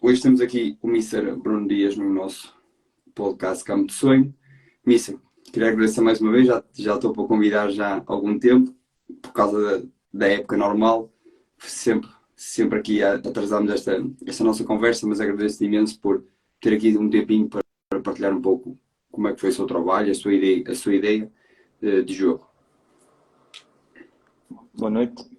Hoje temos aqui o Mister Bruno Dias no nosso podcast Campo de Sonho. Mister, queria agradecer mais uma vez, já estou para convidar já há algum tempo, por causa da época normal, sempre aqui atrasamos esta nossa conversa, mas agradeço-te imenso por ter aqui um tempinho para partilhar um pouco como é que foi o seu trabalho, a sua ideia de jogo. Boa noite,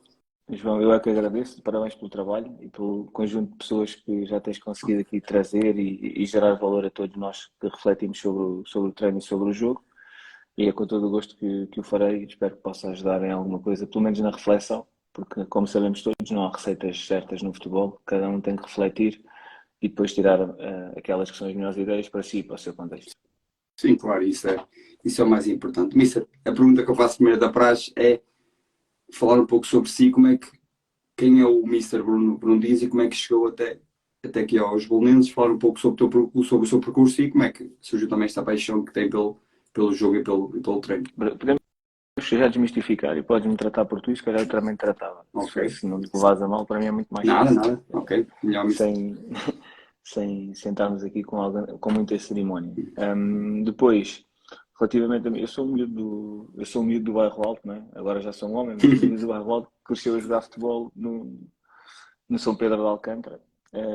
João. Eu é que agradeço. Parabéns pelo trabalho e pelo conjunto de pessoas que já tens conseguido aqui trazer e gerar valor a todos nós que refletimos sobre o treino e sobre o jogo. E é com todo o gosto que o farei. Espero que possa ajudar em alguma coisa, pelo menos na reflexão, porque, como sabemos todos, não há receitas certas no futebol. Cada um tem que refletir e depois tirar aquelas que são as melhores ideias para si e para o seu contexto. Sim, claro, isso é o mais importante. Mister, a pergunta que eu faço primeiro da praxe é falar um pouco sobre si, quem é o Mister Bruno Dias e como é que chegou até aqui aos Belenenses, falar um pouco sobre o seu percurso e como é que surgiu também esta paixão que tem pelo jogo e pelo treino. Podemos já desmistificar e podes-me tratar por tu e se calhar eu também tratava. Ok. Se não te levas a mal, para mim é muito mais Nada, fácil. nada. Ok. Melhor, Mister. Sem sentarmos aqui com muita cerimónia. Depois, relativamente a mim, eu sou um miúdo do bairro Alto, não é? Agora já sou um homem, mas sou um miúdo do bairro Alto que cresceu a jogar futebol no São Pedro de Alcântara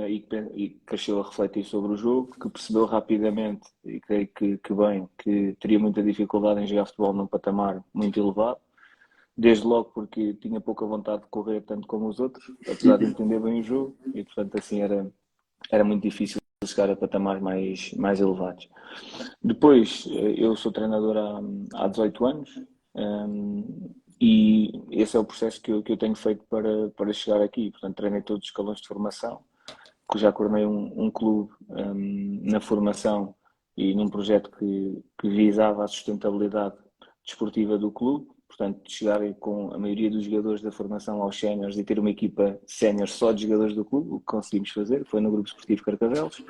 e cresceu a refletir sobre o jogo, que percebeu rapidamente, e creio que bem, que teria muita dificuldade em jogar futebol num patamar muito elevado. Desde logo porque tinha pouca vontade de correr tanto como os outros, apesar de entender bem o jogo, e portanto assim era muito difícil chegar a patamares mais elevados. Depois, eu sou treinador há 18 anos e esse é o processo que eu tenho feito para chegar aqui. Portanto, treinei todos os escalões de formação, que já coordenei um clube na formação e num projeto que visava a sustentabilidade desportiva do clube. Portanto, de chegar com a maioria dos jogadores da formação aos séniores e ter uma equipa sénior só de jogadores do clube, o que conseguimos fazer, foi no Grupo Esportivo Carcavelos.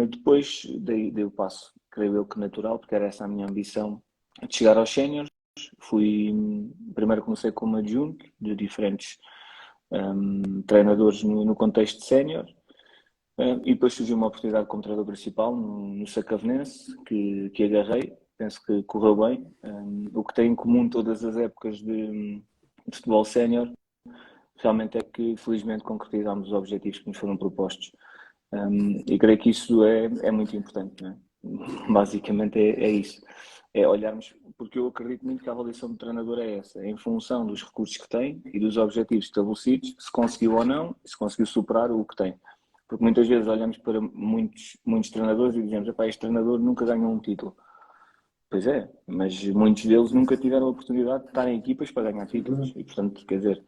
Depois dei o passo, creio eu que natural, porque era essa a minha ambição, de chegar aos séniores. Primeiro comecei como adjunto de diferentes treinadores no contexto de sénior. E depois surgiu uma oportunidade como treinador principal no Sacavenense, que agarrei. Penso que correu bem. O que tem em comum todas as épocas de futebol sénior realmente é que felizmente concretizámos os objetivos que nos foram propostos. E creio que isso é muito importante, não é? Basicamente é isso. É olharmos, porque eu acredito muito que a avaliação do treinador é essa, em função dos recursos que tem e dos objetivos estabelecidos, se conseguiu ou não, se conseguiu superar o que tem. Porque muitas vezes olhamos para muitos treinadores e dizemos, este treinador nunca ganhou um título. Pois é, mas muitos deles nunca tiveram a oportunidade de estar em equipas para ganhar títulos. E, portanto, quer dizer,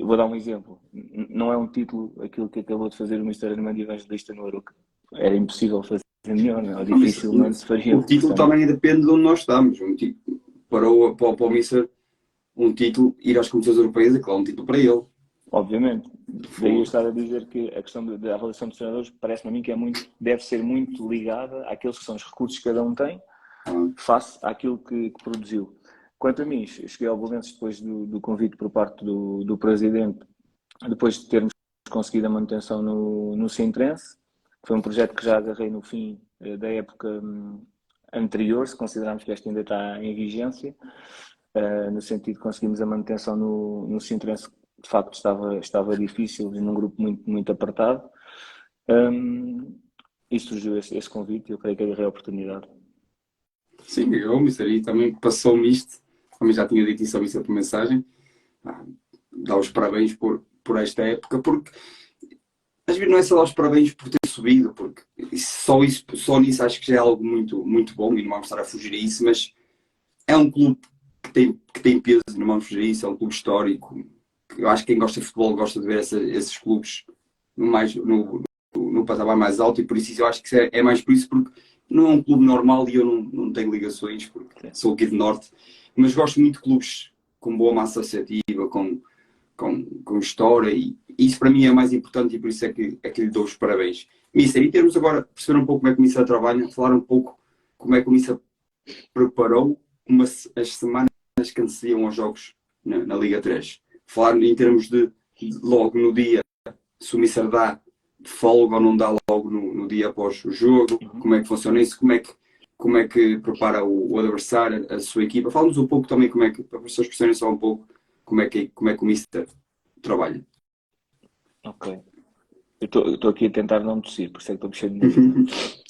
vou dar um exemplo. Não é um título aquilo que acabou de fazer o Mr. Armando Evangelista no Aroca. Era impossível fazer melhor, não? Ou dificilmente se faria. O título também depende de onde nós estamos. Para o Mister, um título, ir às competições europeias é claro, um título para ele. Obviamente. Daí eu estava a dizer que a questão da avaliação dos treinadores parece-me a mim que deve ser muito ligada àqueles que são os recursos que cada um tem face àquilo que produziu. Quanto a mim, cheguei ao Belenenses depois do convite por parte do presidente, depois de termos conseguido a manutenção no Sintrense, que foi um projeto que já agarrei no fim da época anterior, se considerarmos que esta ainda está em vigência, no sentido de conseguirmos a manutenção no Sintrense, de facto estava difícil, num grupo muito, muito apertado, e surgiu esse convite e eu creio que agarrei a oportunidade. Sim, eu, Mister, e também passou-me isto, também já tinha dito isso ao Mister por mensagem, dar os parabéns por esta época, porque às vezes não é só dar os parabéns por ter subido, porque só nisso acho que já é algo muito, muito bom e não vamos estar a fugir a isso, mas é um clube que tem peso, não vamos fugir a isso, é um clube histórico. Eu acho que quem gosta de futebol gosta de ver esses clubes no patamar mais alto e por isso eu acho que é mais por isso, porque não é um clube normal e eu não tenho ligações, porque sou aqui de Norte, mas gosto muito de clubes com boa massa associativa, com história e isso para mim é mais importante e por isso é que lhe dou os parabéns. Mister, e termos agora perceber um pouco como é que o Mister trabalha, falar um pouco como é que o Mister preparou as semanas que antecediam aos jogos na Liga 3. Falar em termos de logo no dia, se o Mister dá folga ou não dá logo no dia após o jogo? Como é que funciona isso? Como é que prepara o adversário, a sua equipa? Fala-nos um pouco também como é que, para as pessoas perceberem só um pouco como é que o Mister trabalha. Ok. Eu estou aqui a tentar não tossir, por isso é que estou mexendo de nariz.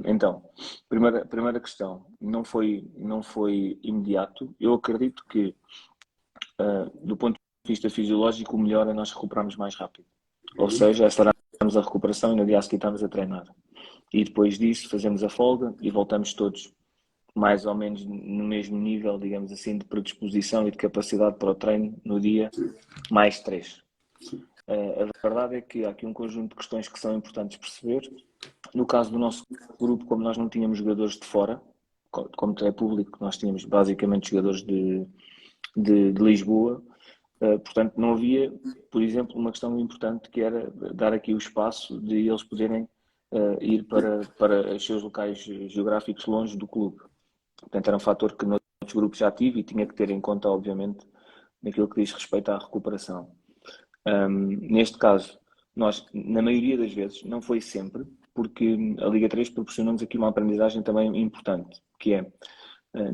Então, primeira questão, não foi imediato. Eu acredito que, do ponto de vista fisiológico, o melhor é nós recuperarmos mais rápido. Ou seja, acelerarmos a recuperação e no dia a seguir estamos a treinar. E depois disso fazemos a folga e voltamos todos mais ou menos no mesmo nível, digamos assim, de predisposição e de capacidade para o treino no dia mais 3. A verdade é que há aqui um conjunto de questões que são importantes perceber. No caso do nosso grupo, como nós não tínhamos jogadores de fora, como é público, nós tínhamos basicamente jogadores de Lisboa, portanto não havia, por exemplo, uma questão importante que era dar aqui o espaço de eles poderem ir para os seus locais geográficos longe do clube. Portanto, era um fator que noutros grupos já tive e tinha que ter em conta, obviamente, naquilo que diz respeito à recuperação. Neste caso, nós, na maioria das vezes, não foi sempre, porque a Liga 3 proporcionou-nos aqui uma aprendizagem também importante, que é,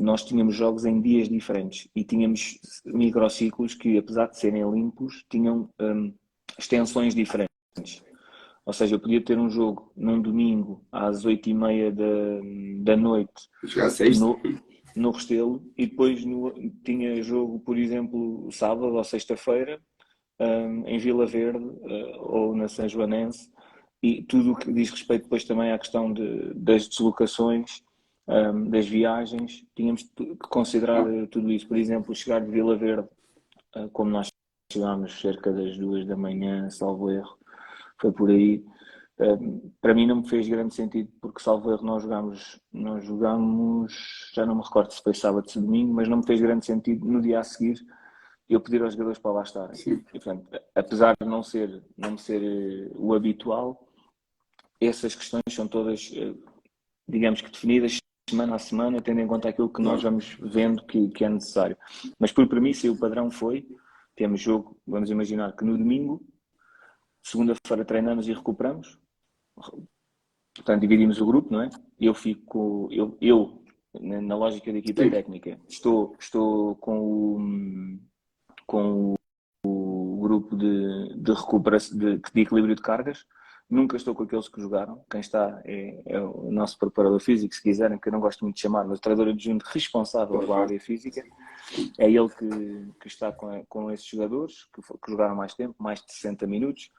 nós tínhamos jogos em dias diferentes e tínhamos microciclos que, apesar de serem limpos, tinham extensões diferentes. Ou seja, eu podia ter um jogo num domingo às 8h30 da noite Jogar sexta? no Restelo e depois tinha jogo, por exemplo, sábado ou sexta-feira em Vila Verde ou na São Joanense, e tudo o que diz respeito depois também à questão das deslocações, das viagens, tínhamos que considerar tudo isso. Por exemplo, chegar de Vila Verde, como nós chegámos cerca das 2 da manhã, salvo erro, foi por aí. Para mim não me fez grande sentido porque, salvo erro, nós jogámos, já não me recordo se foi sábado ou domingo, mas não me fez grande sentido no dia a seguir eu pedir aos jogadores para lá estarem. Sim. E, portanto, apesar de não ser o habitual, essas questões são todas, digamos que definidas semana a semana, tendo em conta aquilo que nós vamos vendo que é necessário. Mas por premissa, e o padrão foi, temos jogo, vamos imaginar que no domingo, segunda-feira treinamos e recuperamos, portanto dividimos o grupo, não é? Eu fico, na lógica da equipa Sim. técnica, estou com o grupo de recuperação, de equilíbrio de cargas. Nunca estou com aqueles que jogaram. Quem está é o nosso preparador físico, se quiserem, que eu não gosto muito de chamar, mas o treinador adjunto responsável pela área física. É ele que está com esses jogadores que jogaram mais tempo, mais de 60 minutos.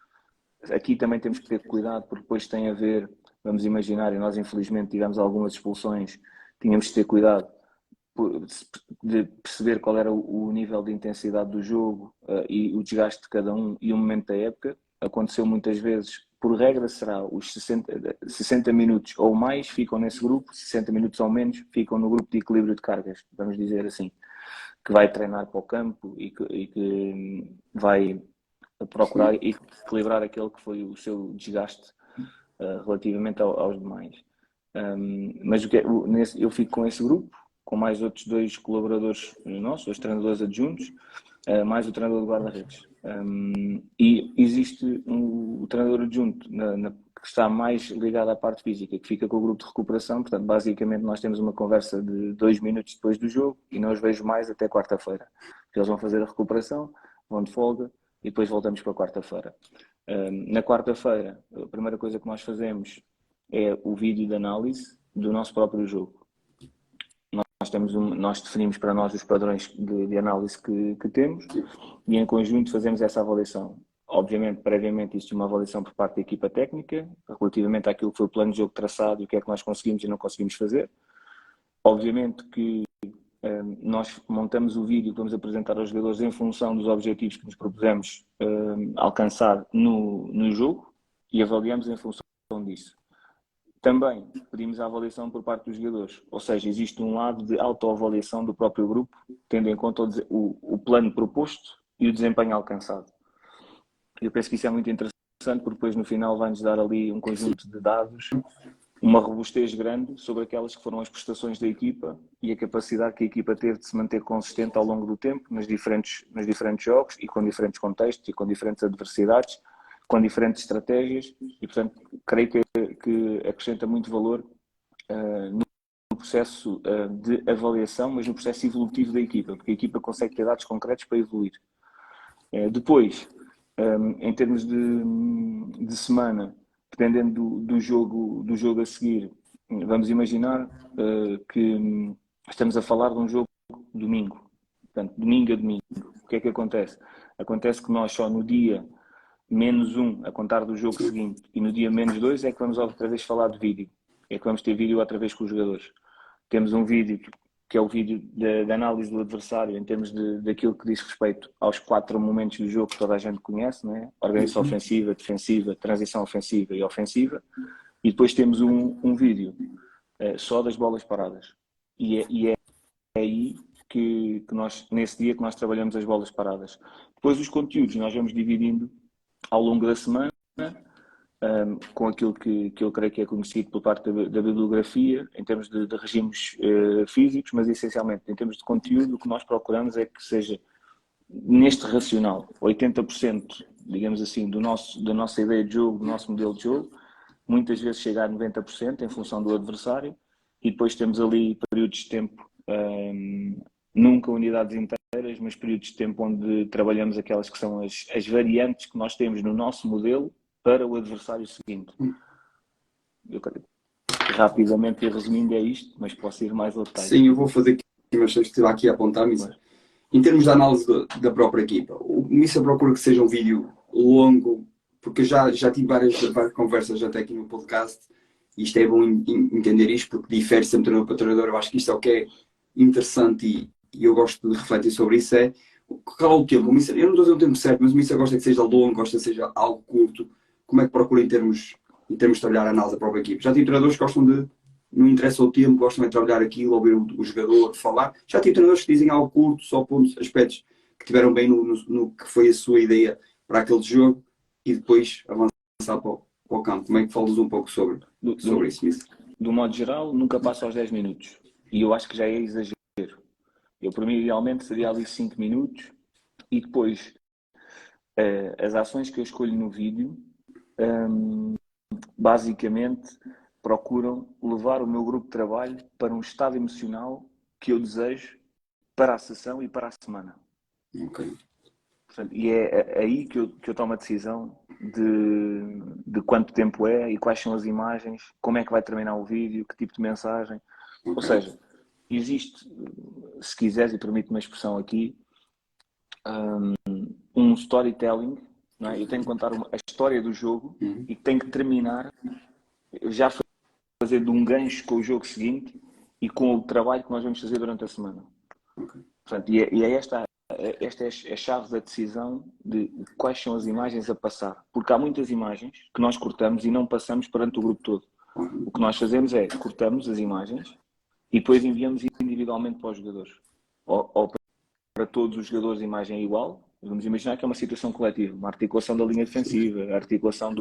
Aqui também temos que ter cuidado, porque depois tem a ver, vamos imaginar, e nós infelizmente tivemos algumas expulsões, tínhamos que ter cuidado de perceber qual era o nível de intensidade do jogo e o desgaste de cada um e o momento da época. Aconteceu muitas vezes, por regra será os 60 minutos ou mais ficam nesse grupo, 60 minutos ou menos ficam no grupo de equilíbrio de cargas, vamos dizer assim, que vai treinar para o campo e que vai procurar equilibrar aquele que foi o seu desgaste relativamente aos demais. Mas eu fico com esse grupo, com mais outros 2 colaboradores nossos, 2 treinadores adjuntos, mais o treinador de guarda-redes. E existe o treinador adjunto que está mais ligado à parte física, que fica com o grupo de recuperação. Portanto, basicamente nós temos uma conversa de 2 minutos depois do jogo e não os vejo mais até quarta-feira. Eles vão fazer a recuperação, vão de folga e depois voltamos para quarta-feira. Na quarta-feira, a primeira coisa que nós fazemos é o vídeo de análise do nosso próprio jogo. Nós definimos para nós os padrões de análise que temos e em conjunto fazemos essa avaliação. Obviamente, previamente existe uma avaliação por parte da equipa técnica relativamente àquilo que foi o plano de jogo traçado e o que é que nós conseguimos e não conseguimos fazer. Obviamente que nós montamos o vídeo que vamos apresentar aos jogadores em função dos objetivos que nos propusemos alcançar no jogo e avaliamos em função disso. Também pedimos a avaliação por parte dos jogadores, ou seja, existe um lado de autoavaliação do próprio grupo, tendo em conta o plano proposto e o desempenho alcançado. Eu penso que isso é muito interessante, porque depois no final vai-nos dar ali um conjunto de dados, uma robustez grande sobre aquelas que foram as prestações da equipa e a capacidade que a equipa teve de se manter consistente ao longo do tempo nos diferentes jogos e com diferentes contextos e com diferentes adversidades, com diferentes estratégias e, portanto, creio que acrescenta muito valor no processo de avaliação, mas no processo evolutivo da equipa, porque a equipa consegue ter dados concretos para evoluir. Depois, em termos de semana, dependendo do jogo a seguir, vamos imaginar que estamos a falar de um jogo domingo. Portanto, domingo a domingo. O que é que acontece? Acontece que nós só no dia -1, a contar do jogo seguinte, e no dia -2 é que vamos outra vez falar de vídeo. É que vamos ter vídeo outra vez com os jogadores. Temos um vídeo que é o vídeo da análise do adversário em termos daquilo que diz respeito aos 4 momentos do jogo que toda a gente conhece, né? Organização ofensiva, defensiva, transição ofensiva e ofensiva. E depois temos um vídeo só das bolas paradas. E é aí que nós, nesse dia, que nós trabalhamos as bolas paradas. Depois os conteúdos nós vamos dividindo ao longo da semana, com aquilo que eu creio que é conhecido por parte da bibliografia, em termos de regimes físicos, mas essencialmente em termos de conteúdo, o que nós procuramos é que seja neste racional, 80%, digamos assim, da nossa ideia de jogo, do nosso modelo de jogo, muitas vezes chega a 90% em função do adversário, e depois temos ali períodos de tempo, nunca unidades inteiras, mas períodos de tempo onde trabalhamos aquelas que são as variantes que nós temos no nosso modelo para o adversário seguinte. Eu, rapidamente e resumindo é isto, mas posso ir mais ao detalhe. Sim, eu vou fazer aqui, mas estive aqui a apontar-me. Em termos de análise da própria equipa, o Missa procura que seja um vídeo longo, porque eu já tive várias conversas até aqui no podcast, e isto é bom entender isto, porque difere sempre treinador para treinador. Eu acho que isto é o que é interessante e eu gosto de refletir sobre isso, é qual é o tempo. Eu não estou a dizer o tempo certo, mas o Missa gosta que seja longo, gosta que seja algo curto. Como é que procura em termos de trabalhar a análise da própria equipa? Já tive treinadores que gostam de, não interessa o tempo, gostam de trabalhar aquilo, ouvir o jogador, de falar. Já tive treinadores que dizem algo curto, só pontos, aspectos que tiveram bem no que foi a sua ideia para aquele jogo e depois avançar para o campo. Como é que falas um pouco sobre isso, Missa? Do modo geral, nunca passa aos 10 minutos. E eu acho que já é exagero. Eu, para mim, idealmente seria ali 5 minutos e depois as ações que eu escolho no vídeo basicamente procuram levar o meu grupo de trabalho para um estado emocional que eu desejo para a sessão e para a semana. Ok. Portanto, e é aí que eu tomo a decisão de quanto tempo é e quais são as imagens, como é que vai terminar o vídeo, que tipo de mensagem. Okay. Ou seja, existe, se quiseres, e permite-me a expressão aqui, um storytelling, não é? Eu tenho que contar a história do jogo e tenho que terminar, já fazer de um gancho com o jogo seguinte e com o trabalho que nós vamos fazer durante a semana. Okay. Portanto, e é esta é a chave da decisão de quais são as imagens a passar. Porque há muitas imagens que nós cortamos e não passamos perante o grupo todo. O que nós fazemos é cortamos as imagens e depois enviamos individualmente para os jogadores. Ou para todos os jogadores a imagem é igual. Vamos imaginar que é uma situação coletiva, uma articulação da linha defensiva, a articulação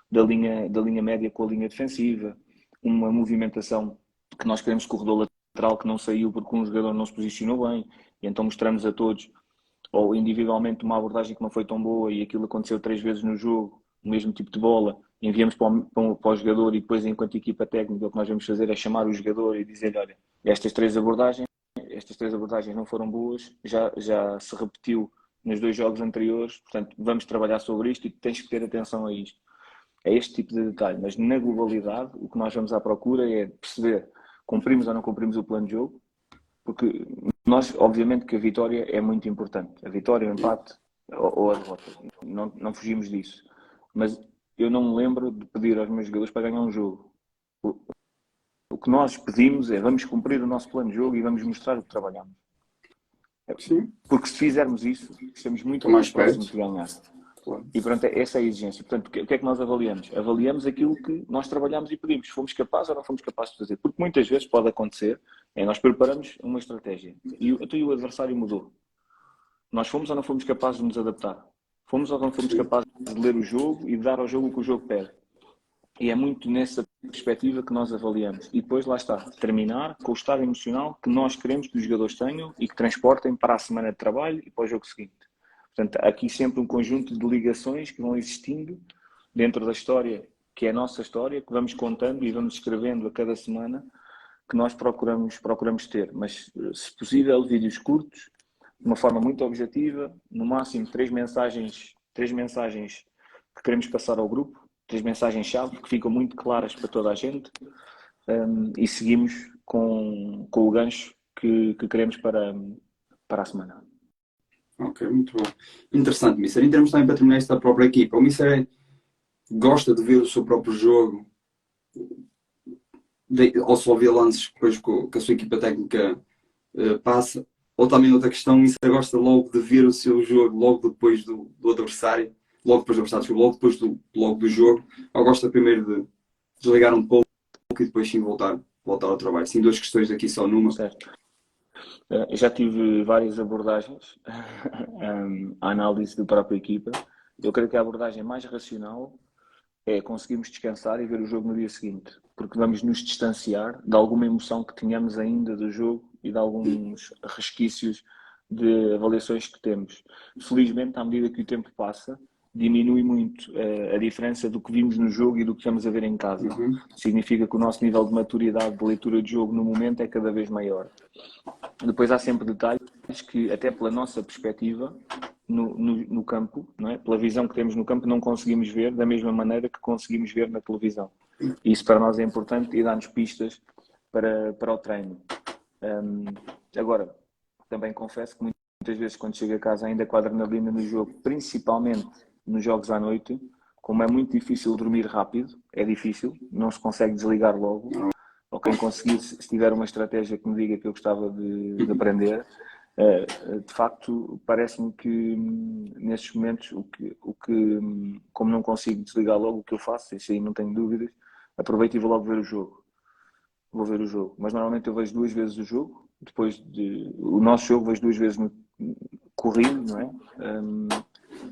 da linha média com a linha defensiva, uma movimentação que nós queremos que o corredor lateral que não saiu porque um jogador não se posicionou bem, e então mostramos a todos, ou individualmente uma abordagem que não foi tão boa e aquilo aconteceu 3 vezes no jogo, o mesmo tipo de bola, enviamos para o jogador e depois, enquanto equipa técnica, o que nós vamos fazer é chamar o jogador e dizer-lhe, olha, estas três abordagens não foram boas, já se repetiu nos 2 jogos anteriores, portanto vamos trabalhar sobre isto e tens que ter atenção a isto. É este tipo de detalhe, mas na globalidade o que nós vamos à procura é perceber cumprimos ou não cumprimos o plano de jogo, porque nós, obviamente que a vitória é muito importante, a vitória, o empate ou a derrota, não fugimos disso, mas eu não me lembro de pedir aos meus jogadores para ganhar um jogo. O que nós pedimos é vamos cumprir o nosso plano de jogo e vamos mostrar o que trabalhamos. Sim. Porque se fizermos isso, estamos muito mais próximos de ganhar. Claro. E pronto, essa é a exigência. Portanto, o que é que nós avaliamos? Avaliamos aquilo que nós trabalhamos e pedimos. Fomos capazes ou não fomos capazes de fazer? Porque muitas vezes pode acontecer, nós preparamos uma estratégia e o adversário mudou. Nós fomos ou não fomos capazes de nos adaptar? Fomos ou não fomos capazes de ler o jogo e de dar ao jogo o que o jogo pede? E é muito nessa perspectiva que nós avaliamos. E depois, lá está, terminar com o estado emocional que nós queremos que os jogadores tenham e que transportem para a semana de trabalho e para o jogo seguinte. Portanto, há aqui sempre um conjunto de ligações que vão existindo dentro da história, que é a nossa história, que vamos contando e vamos escrevendo a cada semana, que nós procuramos ter. Mas, se possível, vídeos curtos, de uma forma muito objetiva, no máximo três mensagens que queremos passar ao grupo, três mensagens-chave que ficam muito claras para toda a gente, e seguimos com o gancho que queremos para a semana. Ok, muito bom. Interessante, Mister. Em termos também para terminar esta própria equipa, o Mister gosta de ver o seu próprio jogo, ou só vê lances depois que a sua equipa técnica passa, ou também outra questão, o Mister gosta logo de ver o seu jogo logo depois do adversário, logo depois do jogo, ou gosta primeiro de desligar um pouco e depois sim voltar ao trabalho? Sim, duas questões aqui só numa. Certo. Eu já tive várias abordagens à análise da própria equipa. Eu creio que a abordagem mais racional é conseguirmos descansar e ver o jogo no dia seguinte, porque vamos nos distanciar de alguma emoção que tenhamos ainda do jogo e de alguns resquícios de avaliações que temos. Felizmente, à medida que o tempo passa, diminui muito a diferença do que vimos no jogo e do que estamos a ver em casa. Significa que o nosso nível de maturidade de leitura de jogo no momento é cada vez maior. Depois há sempre detalhes que, até pela nossa perspectiva no campo, não é? Pela visão que temos no campo, não conseguimos ver da mesma maneira que conseguimos ver na televisão. Isso para nós é importante e dá-nos pistas para o treino. Agora, também confesso que muitas vezes quando chego a casa ainda com a adrenalina no jogo, principalmente nos jogos à noite, como é muito difícil dormir rápido, é difícil, não se consegue desligar logo. Ou quem conseguir, se tiver uma estratégia que me diga que eu gostava de aprender, de facto, parece-me que nesses momentos, como não consigo desligar logo, o que eu faço, isso aí não tenho dúvidas, aproveito e vou logo ver o jogo. Vou ver o jogo. Mas normalmente eu vejo 2 vezes o jogo, o nosso jogo vejo 2 vezes corrido, não é?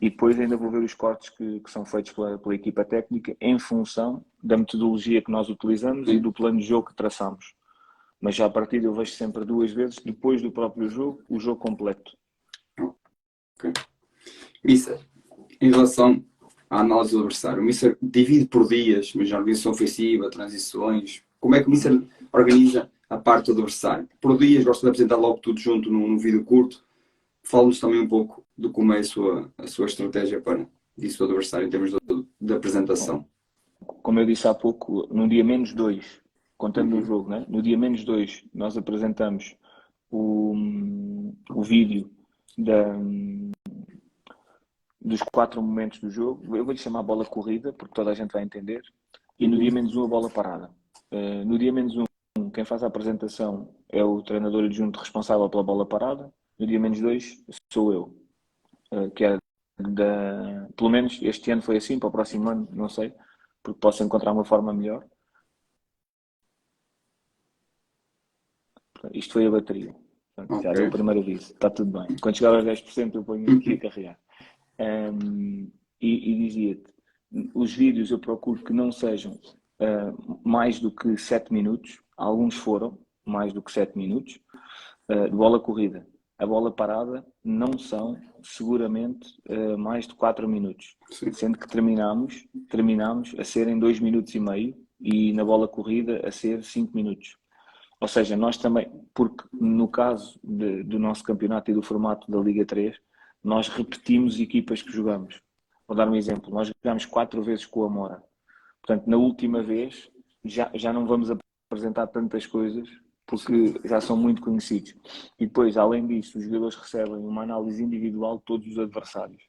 E depois ainda vou ver os cortes que são feitos pela equipa técnica em função da metodologia que nós utilizamos e do plano de jogo que traçamos. Mas já a partir eu vejo sempre 2 vezes, depois do próprio jogo, o jogo completo. Ok. Mister, em relação à análise do adversário, o Mister divide por dias, mas já organização ofensiva, transições. Como é que o Mister organiza a parte do adversário? Por dias, gosta de apresentar logo tudo junto num vídeo curto. Fala-nos também um pouco de como é a sua estratégia para disso do adversário em termos de apresentação. Como eu disse há pouco, no dia -2, contando o jogo, né? No dia -2, nós apresentamos o vídeo dos 4 momentos do jogo. Eu vou-lhe chamar bola corrida, porque toda a gente vai entender. E no dia -1, a bola parada. No dia -1, quem faz a apresentação é o treinador adjunto responsável pela bola parada. No dia -2, sou eu. Que é pelo menos este ano foi assim, para o próximo ano, não sei, porque posso encontrar uma forma melhor. Isto foi a bateria. Portanto, já deu o primeiro aviso. Está tudo bem. Quando chegar aos 10%, eu ponho aqui a carregar. E dizia-te, os vídeos eu procuro que não sejam mais do que 7 minutos. Alguns foram mais do que 7 minutos. De bola corrida. A bola parada não são seguramente mais de 4 minutos. Sim. Sendo que terminamos a ser em 2 minutos e meio e na bola corrida a ser 5 minutos. Ou seja, nós também, porque no caso do nosso campeonato e do formato da Liga 3, nós repetimos equipas que jogamos. Vou dar um exemplo. Nós jogamos 4 vezes com o Amora. Portanto, na última vez, já não vamos apresentar tantas coisas, porque já são muito conhecidos. E depois, além disso, os jogadores recebem uma análise individual de todos os adversários.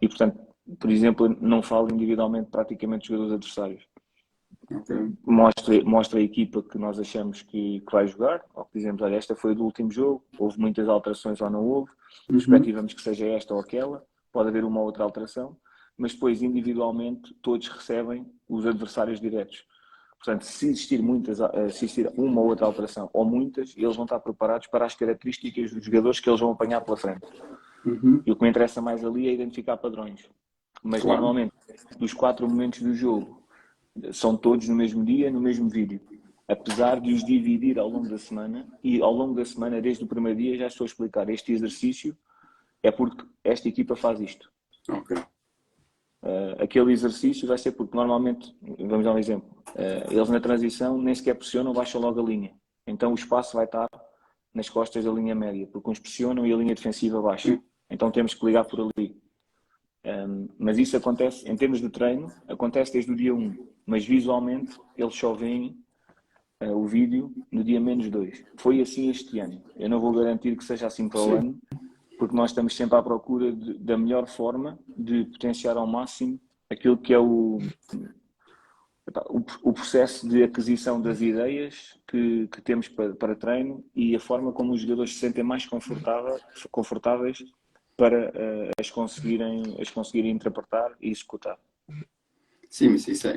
E, portanto, por exemplo, não falo individualmente praticamente dos jogadores adversários. Okay. Mostra a equipa que nós achamos que vai jogar, ou que dizemos, olha, esta foi do último jogo, houve muitas alterações ou não houve, perspectivamos que seja esta ou aquela, pode haver uma ou outra alteração, mas depois individualmente todos recebem os adversários diretos. Portanto, se existir uma ou outra alteração ou muitas, eles vão estar preparados para as características dos jogadores que eles vão apanhar pela frente. E o que me interessa mais ali é identificar padrões. Mas claro, normalmente, dos 4 momentos do jogo, são todos no mesmo dia, no mesmo vídeo. Apesar de os dividir ao longo da semana, e ao longo da semana, desde o primeiro dia, já estou a explicar este exercício é porque esta equipa faz isto. Ok. Aquele exercício vai ser porque normalmente, vamos dar um exemplo, eles na transição nem sequer pressionam, baixam logo a linha. Então o espaço vai estar nas costas da linha média, porque uns pressionam e a linha defensiva baixa. Então temos que ligar por ali. Mas isso acontece, em termos de treino, acontece desde o dia 1. Mas visualmente eles só veem o vídeo no dia -2. Foi assim este ano. Eu não vou garantir que seja assim para o ano, porque nós estamos sempre à procura da melhor forma de potenciar ao máximo aquilo que é o processo de aquisição das ideias que temos para treino e a forma como os jogadores se sentem mais confortáveis para as conseguirem interpretar e executar. Sim, mas isso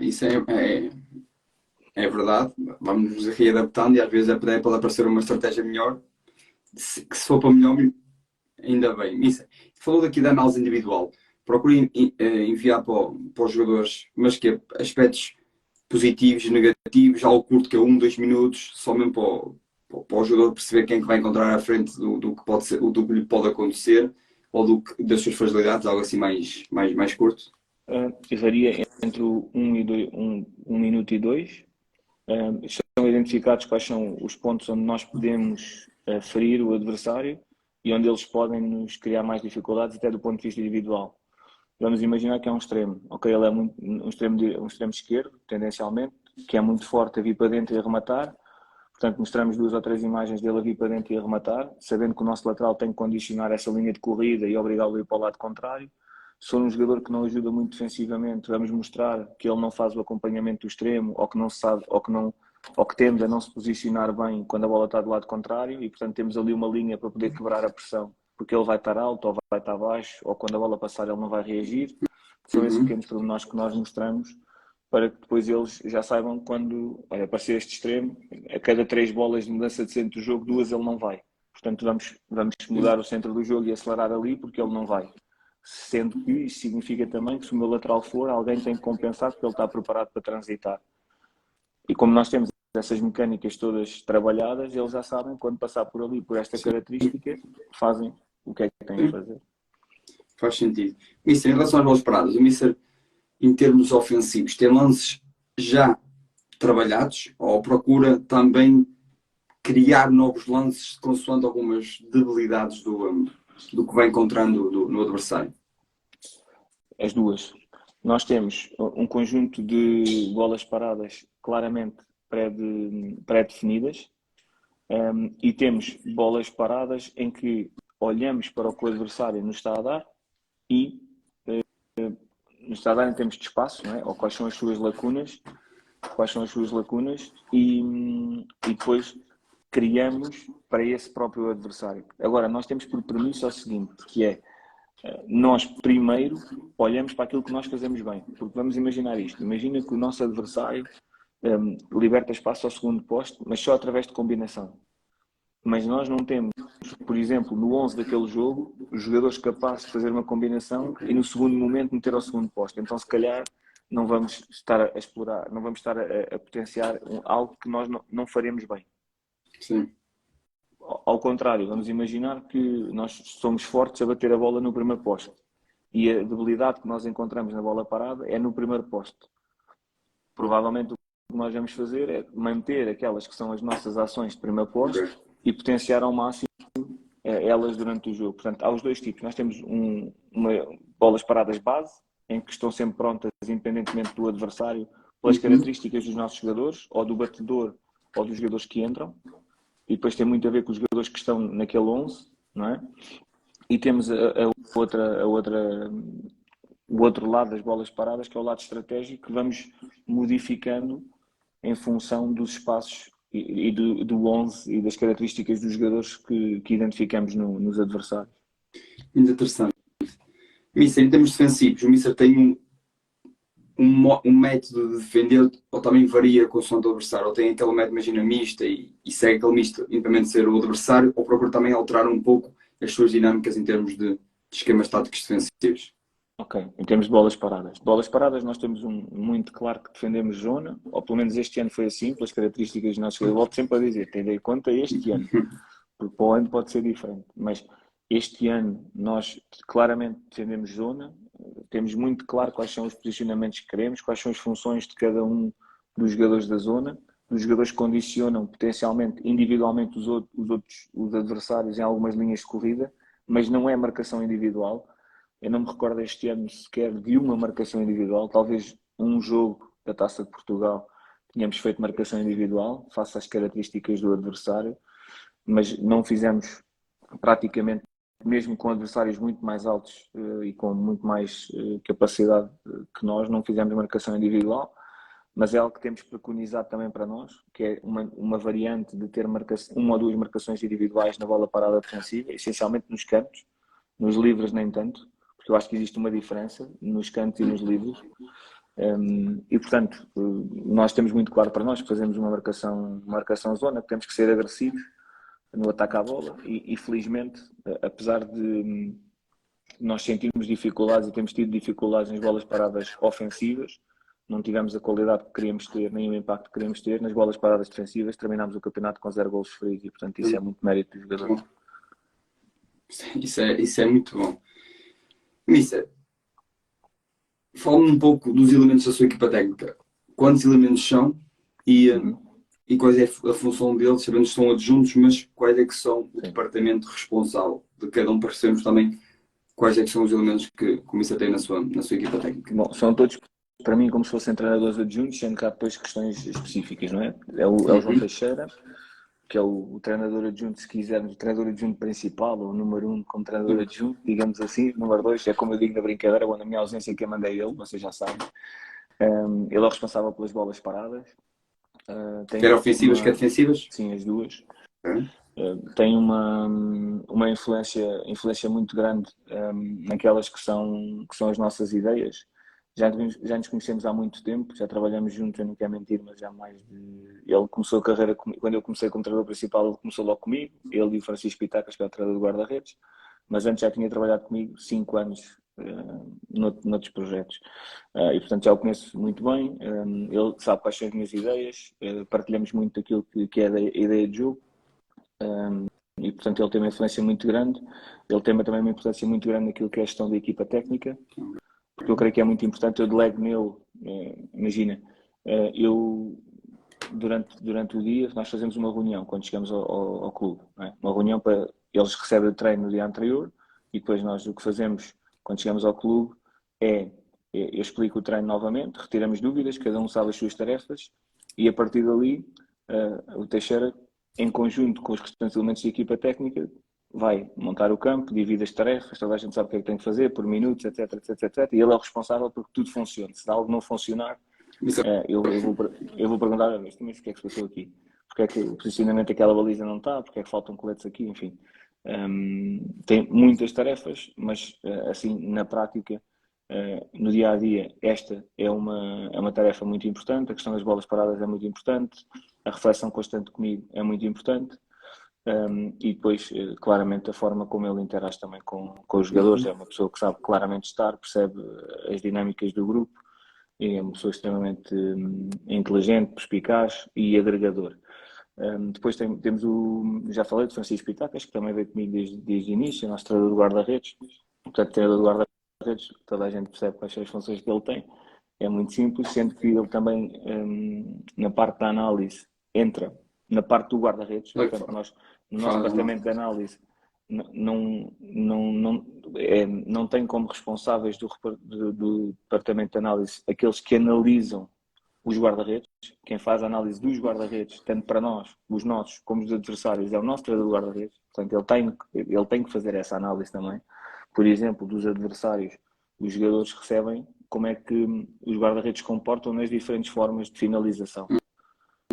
é verdade. Vamos nos readaptando e às vezes pode aparecer uma estratégia melhor. Que se for para melhor, ainda bem. Isso, falou daqui da análise individual. Procure enviar para os jogadores, mas que aspectos positivos e negativos, algo curto que é 2 minutos, só mesmo para o jogador perceber quem é que vai encontrar à frente do que pode ser, do que lhe pode acontecer ou das suas fragilidades, algo assim mais curto. Varia entre 1 minuto e 2. São identificados quais são os pontos onde nós podemos ferir o adversário e onde eles podem nos criar mais dificuldades, até do ponto de vista individual. Vamos imaginar que é um extremo. Ok, ele é um extremo esquerdo, tendencialmente, que é muito forte a vir para dentro e a rematar. Portanto, mostramos 2 ou 3 imagens dele a vir para dentro e a rematar, sabendo que o nosso lateral tem que condicionar essa linha de corrida e obrigá-lo a ir para o lado contrário. Se for um jogador que não ajuda muito defensivamente, vamos mostrar que ele não faz o acompanhamento do extremo ou que não sabe, ou que tende a não se posicionar bem quando a bola está do lado contrário e, portanto, temos ali uma linha para poder quebrar a pressão, porque ele vai estar alto ou vai estar baixo, ou quando a bola passar ele não vai reagir. São esses pequenos pormenores que nós mostramos para que depois eles já saibam quando aparecer este extremo, a cada 3 bolas de mudança de centro do jogo, 2 ele não vai. Portanto, vamos mudar o centro do jogo e acelerar ali porque ele não vai. Sendo que isso significa também que se o meu lateral for, alguém tem que compensar porque ele está preparado para transitar. E como nós temos essas mecânicas todas trabalhadas, eles já sabem, quando passar por ali, por esta característica, fazem o que é que têm de fazer. Faz sentido. Mister, em relação às bolas paradas, o Mister, em termos ofensivos, tem lances já trabalhados ou procura também criar novos lances consoante algumas debilidades do que vai encontrando no adversário? As duas. Nós temos um conjunto de bolas paradas claramente pré-definidas e temos bolas paradas em que olhamos para o que o adversário nos está a dar e nos está a dar em termos de espaço, não é? Ou quais são as suas lacunas e depois criamos para esse próprio adversário. Agora, nós temos por premissa o seguinte, que é nós primeiro olhamos para aquilo que nós fazemos bem, porque vamos imaginar isto, imagina que o nosso adversário liberta espaço ao segundo posto, mas só através de combinação. Mas nós não temos, por exemplo, no 11 daquele jogo, os jogadores capazes de fazer uma combinação e no segundo momento meter ao segundo posto. Então, se calhar, não vamos estar a explorar, não vamos estar a potenciar algo que nós não faremos bem. Sim. Ao contrário, vamos imaginar que nós somos fortes a bater a bola no primeiro posto e a debilidade que nós encontramos na bola parada é no primeiro posto. Provavelmente o que nós vamos fazer é manter aquelas que são as nossas ações de primeiro posto e potenciar ao máximo elas durante o jogo. Portanto, há os dois tipos. Nós temos bolas paradas base, em que estão sempre prontas, independentemente do adversário, pelas características dos nossos jogadores, ou do batedor, ou dos jogadores que entram. E depois tem muito a ver com os jogadores que estão naquele 11, não é? E temos o outro lado das bolas paradas, que é o lado estratégico, que vamos modificando em função dos espaços e do 11 e das características dos jogadores que identificamos nos adversários. Muito interessante. Mister, em termos defensivos, o Mister tem um método de defender ou também varia com o som do adversário? Ou tem aquele método, imagina, mista e segue aquele misto, independentemente de ser o adversário, ou procura também alterar um pouco as suas dinâmicas em termos de esquemas táticos defensivos? Ok, em termos de bolas paradas. Bolas paradas nós temos muito claro que defendemos zona, ou pelo menos este ano foi assim, pelas características dos nossos jogadores. Eu volto sempre a dizer, tendo em conta este ano, porque para o ano pode ser diferente. Mas Este ano nós claramente defendemos zona, temos muito claro quais são os posicionamentos que queremos, quais são as funções de cada um dos jogadores da zona. Os jogadores condicionam potencialmente, individualmente, os adversários em algumas linhas de corrida, mas não é marcação individual. Eu não me recordo este ano sequer de uma marcação individual, talvez um jogo da Taça de Portugal tínhamos feito marcação individual, face às características do adversário, mas não fizemos praticamente, mesmo com adversários muito mais altos e com muito mais capacidade que nós, não fizemos marcação individual, mas é algo que temos preconizado também para nós, que é uma variante de ter uma ou duas marcações individuais na bola parada defensiva, essencialmente nos cantos, nos livres nem tanto, porque eu acho que existe uma diferença nos cantos e nos livres. E portanto, nós temos muito claro para nós que fazemos uma marcação zona, que temos que ser agressivos no ataque à bola e felizmente, apesar de nós sentirmos dificuldades e temos tido dificuldades nas bolas paradas ofensivas, não tivemos a qualidade que queríamos ter, nem o impacto que queríamos ter, nas bolas paradas defensivas terminámos o campeonato com 0 golos sofridos e portanto isso é muito mérito dos jogadores. Isso é muito bom. Mister, fala-me um pouco dos elementos da sua equipa técnica. Quantos elementos são e qual é a função deles, sabendo que estão adjuntos, mas quais é que são o departamento responsável de cada um, para percebermos também quais é que são os elementos que o Mister tem na sua equipa técnica. Bom, são todos, para mim, como se fossem treinadores adjuntos, sendo que há depois questões específicas, não é? É o João Teixeira, que é o treinador adjunto, se quisermos, o treinador adjunto principal, ou o número 1 como treinador adjunto, digamos assim. Número 2 é como eu digo na brincadeira, quando a minha ausência que eu mandei ele, vocês já sabem. Ele é o responsável pelas bolas paradas. Quer ofensivas, quer defensivas? Sim, as duas. Tem uma influência muito grande naquelas que são as nossas ideias. Já nos conhecemos há muito tempo, já trabalhamos juntos, eu não quero mentir, mas já há mais de... Ele começou a carreira comigo, quando eu comecei como treinador principal, ele começou logo comigo, ele e o Francisco Pitacas, que é o treinador do guarda-redes, mas antes já tinha trabalhado comigo 5 anos noutros projetos. E portanto já o conheço muito bem, ele sabe quais são as minhas ideias, partilhamos muito aquilo que é a ideia de jogo. E portanto ele tem uma influência muito grande, ele tem também uma importância muito grande naquilo que é a gestão da equipa técnica, porque eu creio que é muito importante, eu delego nele, imagina, eu durante o dia nós fazemos uma reunião quando chegamos ao clube, não é? Uma reunião para eles recebem o treino no dia anterior e depois nós o que fazemos quando chegamos ao clube eu explico o treino novamente, retiramos dúvidas, cada um sabe as suas tarefas e a partir dali o Teixeira, em conjunto com os restantes elementos da equipa técnica, vai montar o campo, divide as tarefas, toda a gente sabe o que é que tem que fazer por minutos, etc, etc, etc. E ele é o responsável por que tudo funcione. Se algo não funcionar, eu vou perguntar, mas o que é que se passou aqui? Porque é que o posicionamento daquela baliza não está? Porque é que faltam coletes aqui? Enfim, tem muitas tarefas, mas assim, na prática, no dia-a-dia, esta é uma tarefa muito importante. A questão das bolas paradas é muito importante. A reflexão constante comigo é muito importante. E depois, claramente, a forma como ele interage também com os jogadores. É uma pessoa que sabe claramente estar, percebe as dinâmicas do grupo, é uma pessoa extremamente inteligente, perspicaz e agregador. Depois temos já falei de Francisco Pitacas, que também veio comigo desde o início, nosso treinador do guarda-redes. Portanto, treinador do guarda-redes, toda a gente percebe quais são as funções que ele tem. É muito simples, sendo que ele também, na parte da análise, entra na parte do guarda-redes. Portanto, nós, no nosso departamento de análise, não tem como responsáveis do departamento de análise aqueles que analisam os guarda-redes. Quem faz a análise dos guarda-redes, tanto para nós, os nossos, como os adversários, é o nosso treinador do guarda-redes. Portanto, ele tem que fazer essa análise também. Por exemplo, dos adversários, os jogadores recebem como é que os guarda-redes se comportam nas diferentes formas de finalização.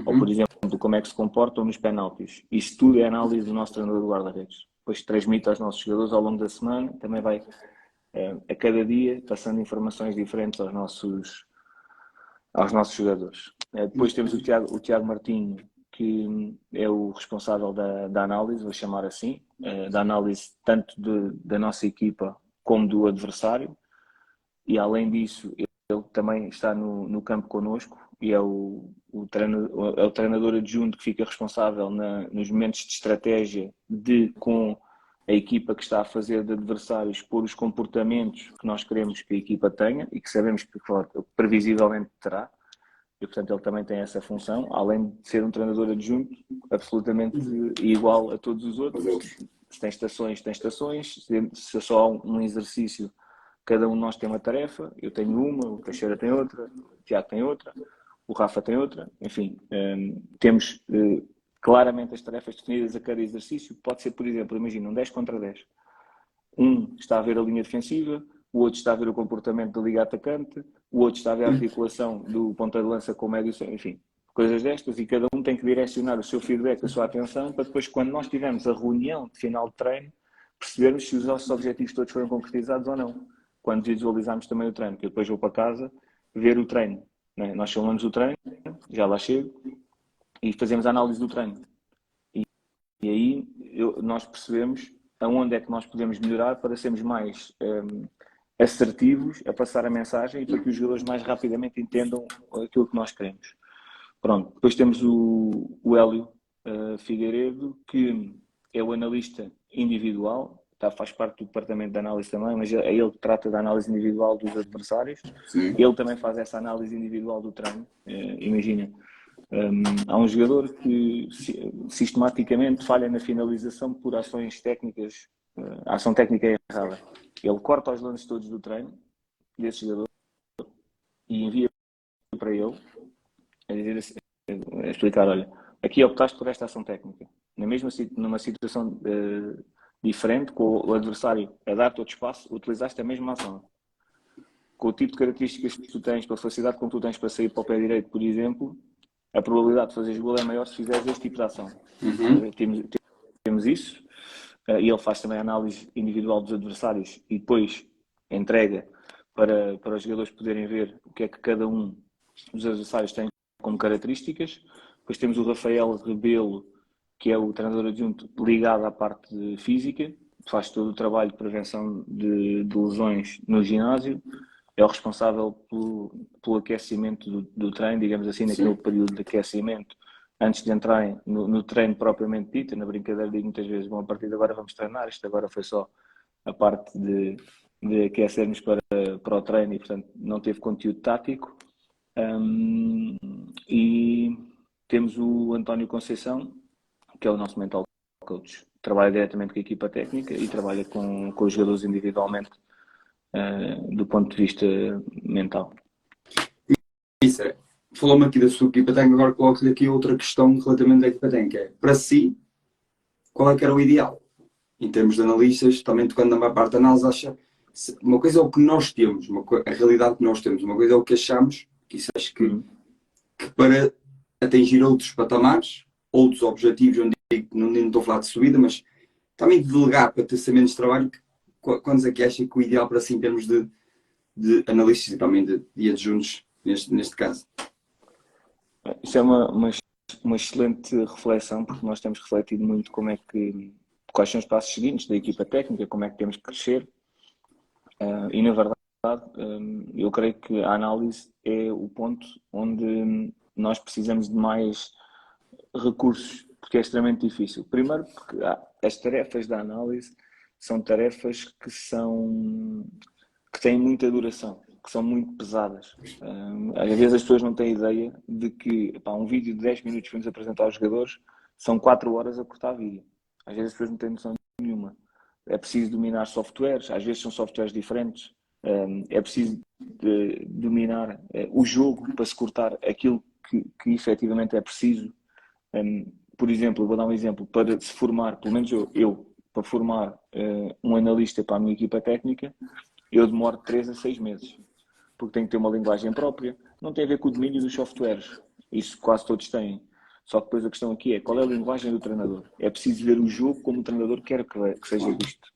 Ou, por exemplo, como é que se comportam nos penaltis. Isso tudo é análise do nosso treinador do guarda-redes. Depois transmite aos nossos jogadores ao longo da semana, também vai a cada dia passando informações diferentes aos nossos jogadores. Depois temos o Tiago Martinho, que é o responsável da análise, vou chamar assim, da análise tanto da nossa equipa como do adversário, e além disso ele também está no campo connosco e é o treinador adjunto que fica responsável nos momentos de estratégia com a equipa que está a fazer de adversários por os comportamentos que nós queremos que a equipa tenha e que sabemos que previsivelmente terá. E, portanto, ele também tem essa função, além de ser um treinador adjunto absolutamente igual a todos os outros. Se tem estações, tem estações. Se é só um exercício, cada um de nós tem uma tarefa. Eu tenho uma, o Teixeira tem outra, o Tiago tem outra, o Rafa tem outra. Enfim, temos claramente as tarefas definidas a cada exercício. Pode ser, por exemplo, imagina um 10 contra 10. Um está a ver a linha defensiva, o outro está a ver o comportamento da liga atacante, o outro está a ver a articulação do ponta de lança com o médio, enfim, coisas destas, e cada um tem que direcionar o seu feedback, a sua atenção, para depois, quando nós tivermos a reunião de final de treino, percebermos se os nossos objetivos todos foram concretizados ou não. Quando visualizarmos também o treino, que eu depois vou para casa ver o treino. Né? Nós chamamos o treino, já lá chego, e fazemos a análise do treino. E aí nós percebemos aonde é que nós podemos melhorar para sermos mais assertivos a passar a mensagem e para que os jogadores mais rapidamente entendam aquilo que nós queremos. Pronto. Depois temos o Hélio Figueiredo, que é o analista individual, faz parte do departamento de análise também, mas é ele que trata da análise individual dos adversários. Sim. Ele também faz essa análise individual do treino. Imagina, há um jogador que sistematicamente falha na finalização por ações técnicas, a ação técnica é errada. Ele corta os lances todos do treino desse jogador e envia para ele a dizer assim, a explicar, olha, aqui optaste por esta ação técnica. Numa situação diferente, com o adversário a dar-te outro espaço, utilizaste a mesma ação. Com o tipo de características que tu tens, pela facilidade como tu tens para sair para o pé direito, por exemplo, a probabilidade de fazeres gol é maior se fizeres este tipo de ação. Temos isso. E ele faz também a análise individual dos adversários e depois entrega para os jogadores poderem ver o que é que cada um dos adversários tem como características. Depois temos o Rafael Rebelo, que é o treinador adjunto ligado à parte física, faz todo o trabalho de prevenção de lesões no ginásio. É o responsável pelo aquecimento do treino, digamos assim, naquele período de aquecimento, antes de entrarem no treino propriamente dito. Na brincadeira digo muitas vezes, bom, a partir de agora vamos treinar, isto agora foi só a parte de aquecermos para o treino e, portanto, não teve conteúdo tático. E temos o António Conceição, que é o nosso mental coach. Trabalha diretamente com a equipa técnica e trabalha com os jogadores individualmente, do ponto de vista mental. Isso é. Falou-me aqui da sua equipa técnica, agora coloco-lhe aqui outra questão relativamente da equipa técnica. É, para si, qual é que era o ideal? Em termos de analistas, também tocando na maior parte da análise, acha uma coisa é o que nós temos, a realidade que nós temos, uma coisa é o que achamos, que isso acho que para atingir outros patamares, outros objetivos, não estou a falar de subida, mas também de delegar para ter menos trabalho, quantos é que acha que o ideal para si em termos de analistas e também de adjuntos neste caso? Isso é uma excelente reflexão, porque nós temos refletido muito quais são os passos seguintes da equipa técnica, como é que temos que crescer, e na verdade eu creio que a análise é o ponto onde nós precisamos de mais recursos, porque é extremamente difícil. Primeiro porque as tarefas da análise são tarefas que têm muita duração, que são muito pesadas. Às vezes as pessoas não têm ideia de que um vídeo de 10 minutos que vamos apresentar aos jogadores são 4 horas a cortar vídeo. Às vezes as pessoas não têm noção nenhuma. É preciso dominar softwares, às vezes são softwares diferentes. É preciso dominar o jogo para se cortar aquilo que efetivamente é preciso. Por exemplo, vou dar um exemplo, para se formar, pelo menos eu para formar um analista para a minha equipa técnica, eu demoro 3 a 6 meses, porque tenho que ter uma linguagem própria. Não tem a ver com o domínio dos softwares, isso quase todos têm. Só que depois a questão aqui é qual é a linguagem do treinador. É preciso ver o jogo como o treinador quer que seja visto.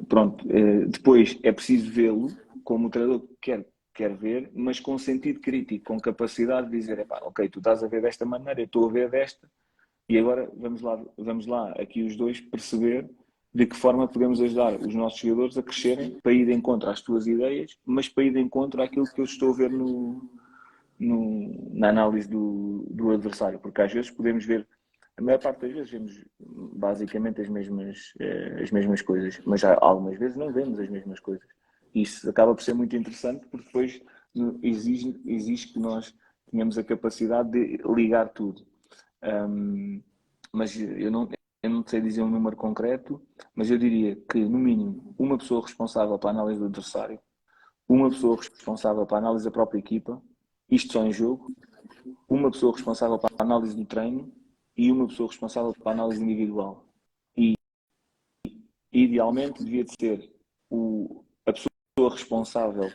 Pronto, depois é preciso vê-lo como o treinador quer ver, mas com sentido crítico, com capacidade de dizer, ok, tu estás a ver desta maneira, eu estou a ver desta, e agora vamos lá aqui os dois perceber de que forma podemos ajudar os nossos jogadores a crescerem para ir de encontro às tuas ideias, mas para ir de encontro àquilo que eu estou a ver na análise do adversário, porque às vezes podemos ver a maior parte das vezes vemos basicamente as mesmas coisas, mas já algumas vezes não vemos as mesmas coisas. Isso acaba por ser muito interessante porque depois exige que nós tenhamos a capacidade de ligar tudo. Mas eu não sei dizer um número concreto, mas eu diria que, no mínimo, uma pessoa responsável para a análise do adversário, uma pessoa responsável para a análise da própria equipa, isto só em jogo, uma pessoa responsável para a análise do treino e uma pessoa responsável para a análise individual. E, idealmente, devia de ser a pessoa responsável,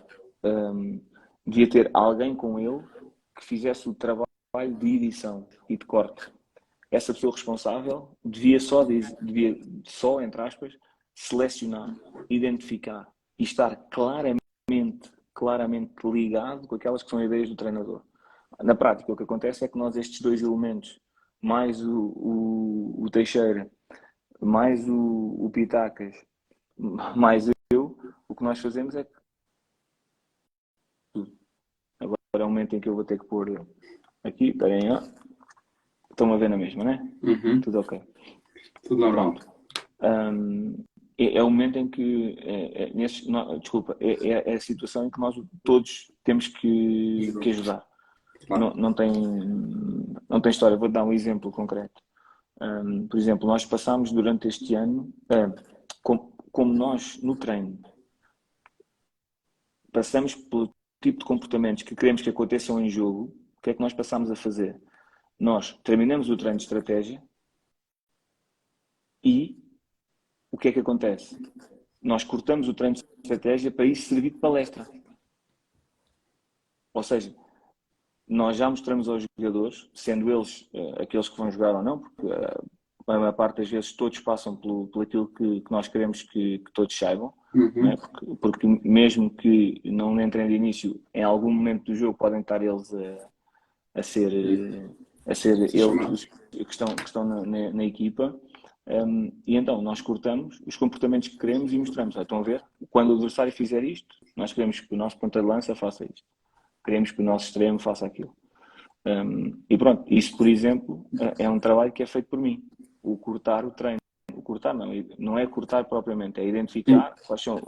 devia ter alguém com ele que fizesse o trabalho de edição e de corte. Essa pessoa responsável devia só, entre aspas, selecionar, identificar e estar claramente ligado com aquelas que são ideias do treinador. Na prática, o que acontece é que nós, estes dois elementos, mais o Teixeira, mais o Pitacas, mais eu, o que nós fazemos é que agora é o momento em que eu vou ter que pôr aqui, esperem, ó. Estão-me a ver na mesma, né? Uhum. Tudo ok. Tudo normal. É o momento em que, é a situação em que nós todos temos que ajudar. Claro. Não tem história. Vou dar um exemplo concreto. Por exemplo, nós passámos durante este ano, como nós no treino passamos pelo tipo de comportamentos que queremos que aconteçam em jogo, o que é que nós passamos a fazer? Nós terminamos o treino de estratégia e o que é que acontece? Nós cortamos o treino de estratégia para isso servir de palestra. Ou seja, nós já mostramos aos jogadores, sendo eles aqueles que vão jogar ou não, porque a maior parte das vezes todos passam por aquilo que nós queremos que todos saibam, né? Porque mesmo que não entrem de início, em algum momento do jogo podem estar eles a ser eles que estão na equipa. E então nós cortamos os comportamentos que queremos e mostramos. Estão a ver? Quando o adversário fizer isto, nós queremos que o nosso ponta de lança faça isto. Queremos que o nosso extremo faça aquilo. E pronto, isso, por exemplo, é um trabalho que é feito por mim. O cortar o treino. O cortar não é cortar propriamente, é identificar quais são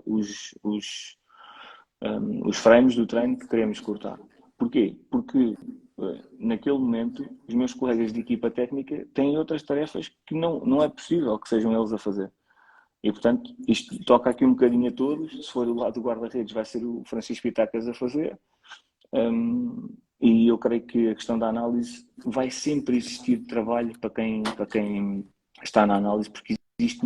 os frames do treino que queremos cortar. Porquê? Porque naquele momento os meus colegas de equipa técnica têm outras tarefas que não é possível que sejam eles a fazer. E portanto isto toca aqui um bocadinho a todos. Se for do lado do guarda-redes vai ser o Francisco Pitacas a fazer. E eu creio que a questão da análise vai sempre existir trabalho para quem está na análise, porque existe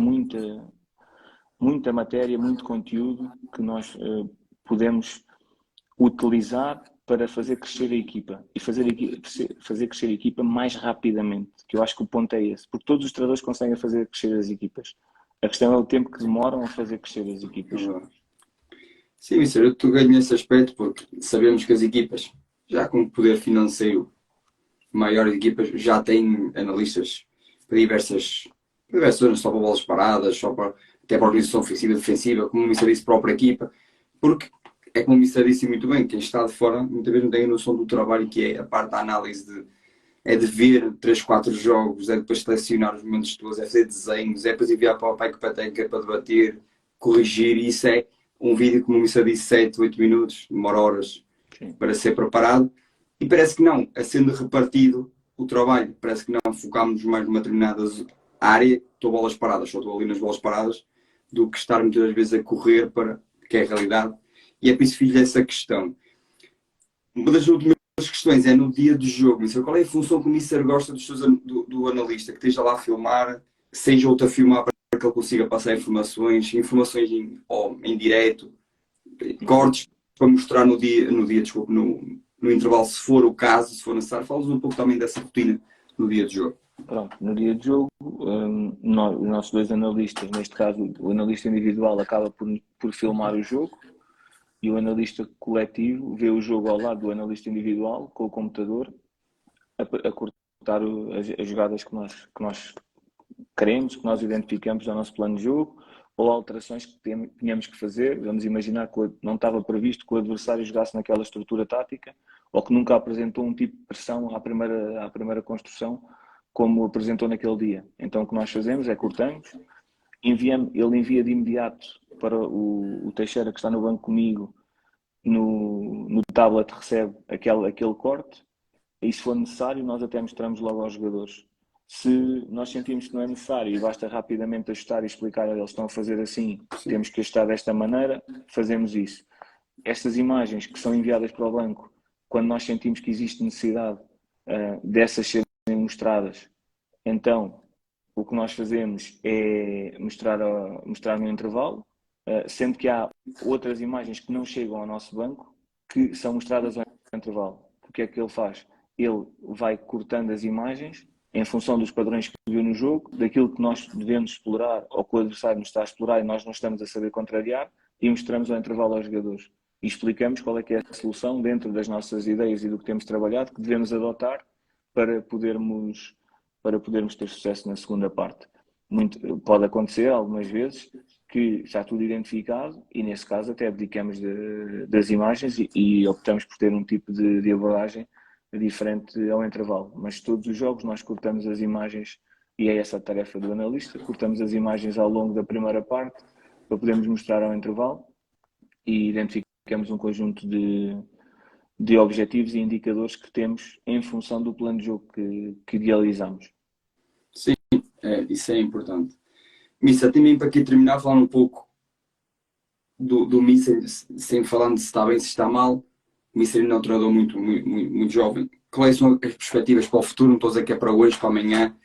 muita matéria, muito conteúdo que nós podemos utilizar para fazer crescer a equipa e fazer crescer a equipa mais rapidamente, que eu acho que o ponto é esse, porque todos os treinadores conseguem fazer crescer as equipas. A questão é o tempo que demoram a fazer crescer as equipas. Sim, Mister, eu estou ganho nesse aspecto porque sabemos que as equipas, já com poder financeiro maior, as equipas já têm analistas para diversas zonas, só para bolas paradas, até para a organização ofensiva e defensiva, como o Mister disse, própria equipa, porque é como o Mister disse muito bem, quem está de fora muitas vezes não tem a noção do trabalho que é a parte da análise de ver 3, 4 jogos, é depois selecionar os momentos todos, é fazer desenhos, é depois enviar para a equipa técnica para debater, corrigir, e isso é um vídeo, como o Mister disse, 7, 8 minutos, demora horas para ser preparado, e parece que não, é sendo repartido o trabalho, parece que não focámos mais numa determinada área, estou bolas paradas, só estou ali nas bolas paradas, do que estar muitas vezes a correr para, que é a realidade, e é por isso que fiz essa questão. Uma das últimas questões é no dia do jogo, Mister, qual é a função que o Mister gosta do analista, que esteja lá a filmar, seja outro a filmar para que ele consiga passar informações em direto, cortes para mostrar no intervalo, se for o caso, se for necessário. Fala-nos um pouco também dessa rotina no dia de jogo. Pronto, no dia de jogo, os nossos dois analistas, neste caso o analista individual acaba por filmar o jogo e o analista coletivo vê o jogo ao lado do analista individual com o computador a cortar as jogadas que nós queremos, que nós identificamos no nosso plano de jogo, ou alterações que tínhamos que fazer. Vamos imaginar que não estava previsto que o adversário jogasse naquela estrutura tática, ou que nunca apresentou um tipo de pressão à primeira construção como apresentou naquele dia. Então o que nós fazemos é cortamos, ele envia de imediato para o Teixeira, que está no banco comigo, no tablet recebe aquele corte, e se for necessário nós até mostramos logo aos jogadores. Se nós sentimos que não é necessário e basta rapidamente ajustar e explicar, eles estão a fazer assim, temos que ajustar desta maneira, fazemos isso. Estas imagens que são enviadas para o banco, quando nós sentimos que existe necessidade dessas serem mostradas, então o que nós fazemos é mostrar no intervalo, sendo que há outras imagens que não chegam ao nosso banco que são mostradas ao intervalo. O que é que ele faz? Ele vai cortando as imagens em função dos padrões que viu no jogo, daquilo que nós devemos explorar ou que o adversário nos está a explorar e nós não estamos a saber contrariar, e mostramos ao intervalo aos jogadores. E explicamos qual é que é a solução dentro das nossas ideias e do que temos trabalhado, que devemos adotar para podermos ter sucesso na segunda parte. Pode acontecer algumas vezes que está tudo identificado e nesse caso até abdicamos das imagens e optamos por ter um tipo de abordagem diferente ao intervalo. Mas todos os jogos nós cortamos as imagens e é essa a tarefa do analista, cortamos as imagens ao longo da primeira parte para podermos mostrar ao intervalo e identificamos um conjunto de objetivos e indicadores que temos em função do plano de jogo que idealizamos. Sim, isso é importante. Missa, também para aqui terminar, falar um pouco do Missa, sem falando se está bem, se está mal. O Missa ainda é um treinador muito jovem. Quais são as perspectivas para o futuro? Não estou a dizer que é para hoje, para amanhã.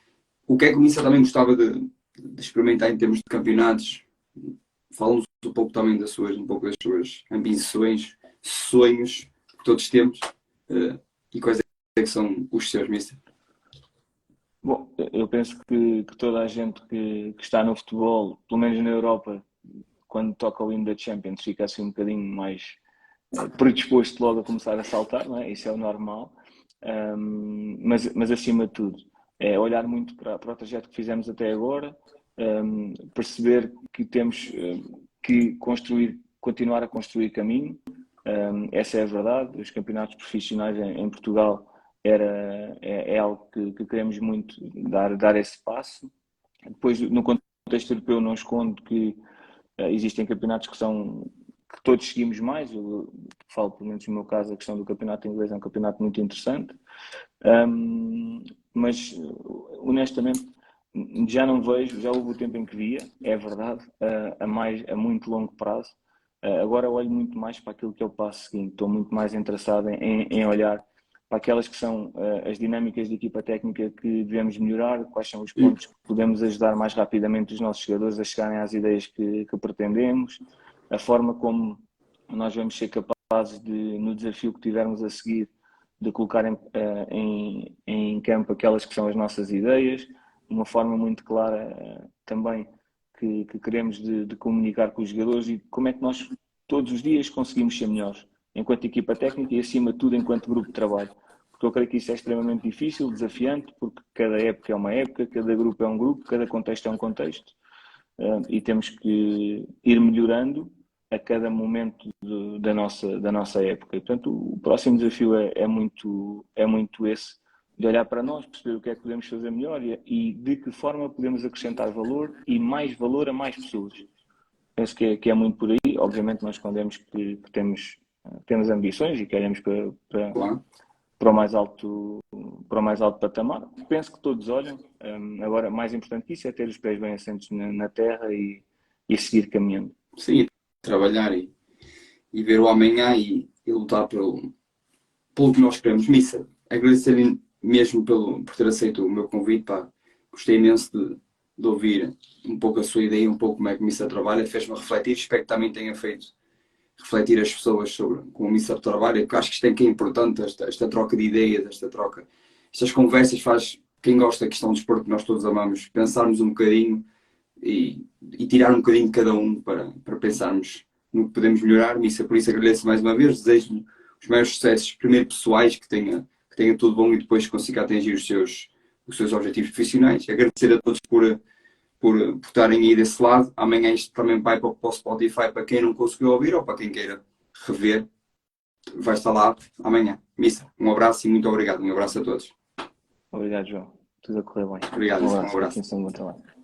O que é que o Missa também gostava de experimentar em termos de campeonatos? Fala-nos um pouco também das suas ambições, sonhos que todos temos, e quais é que são os seus, Missa? Bom, eu penso que toda a gente que está no futebol, pelo menos na Europa, quando toca o hino da Champions, fica assim um bocadinho mais predisposto logo a começar a saltar, não é? Isso é o normal. Mas acima de tudo, é olhar muito para o trajeto que fizemos até agora, perceber que temos que continuar a construir caminho. Essa é a verdade. Os campeonatos profissionais em Portugal é algo que queremos muito dar esse passo. Depois, no contexto europeu, não escondo que existem campeonatos que todos seguimos mais. Eu falo, pelo menos no meu caso, a questão do campeonato inglês é um campeonato muito interessante. Mas, honestamente, já não vejo, já houve o tempo em que via, é verdade, a muito longo prazo. Agora olho muito mais para aquilo que é o passo seguinte. Estou muito mais interessado em olhar para aquelas que são as dinâmicas de equipa técnica que devemos melhorar, quais são os pontos que podemos ajudar mais rapidamente os nossos jogadores a chegarem às ideias que pretendemos, a forma como nós vamos ser capazes de, no desafio que tivermos a seguir, de colocar em campo aquelas que são as nossas ideias, uma forma muito clara também que queremos de comunicar com os jogadores e como é que nós todos os dias conseguimos ser melhores enquanto equipa técnica e, acima de tudo, enquanto grupo de trabalho. Porque eu creio que isso é extremamente difícil, desafiante, porque cada época é uma época, cada grupo é um grupo, cada contexto é um contexto, e temos que ir melhorando a cada momento da nossa época. E, portanto, o próximo desafio é muito esse, de olhar para nós, perceber o que é que podemos fazer melhor e de que forma podemos acrescentar valor e mais valor a mais pessoas. Penso que é muito por aí. Obviamente, nós escondemos que temos ambições e queremos para o mais alto patamar. Penso que todos olham. Agora, mais importante que isso é ter os pés bem assentos na terra e seguir caminhando. Sim, trabalhar e ver o amanhã e lutar pelo que nós queremos. Missa, agradecer mesmo por ter aceito o meu convite. Pá. Gostei imenso de ouvir um pouco a sua ideia, um pouco como é que o Missa trabalha. Fez-me refletir. Espero que também tenha feito refletir as pessoas sobre como o Missa trabalha. Porque acho que isto é importante, esta troca de ideias, estas conversas faz quem gosta da questão do desporto que nós todos amamos, pensarmos um bocadinho e tirar um bocadinho de cada um para pensarmos no que podemos melhorar. Missa, por isso agradeço mais uma vez, desejo os maiores sucessos, primeiro pessoais, que tenha tudo bom e depois consiga atingir os seus objetivos profissionais. Agradecer a todos por estarem aí desse lado. Amanhã isto também vai para o Spotify, para quem não conseguiu ouvir ou para quem queira rever, vai estar lá amanhã. Missa, um abraço e muito obrigado. Um abraço a todos. Obrigado, João. Tudo a correr bem. Obrigado, Um um abraço. abraço. Continuação do bom trabalho.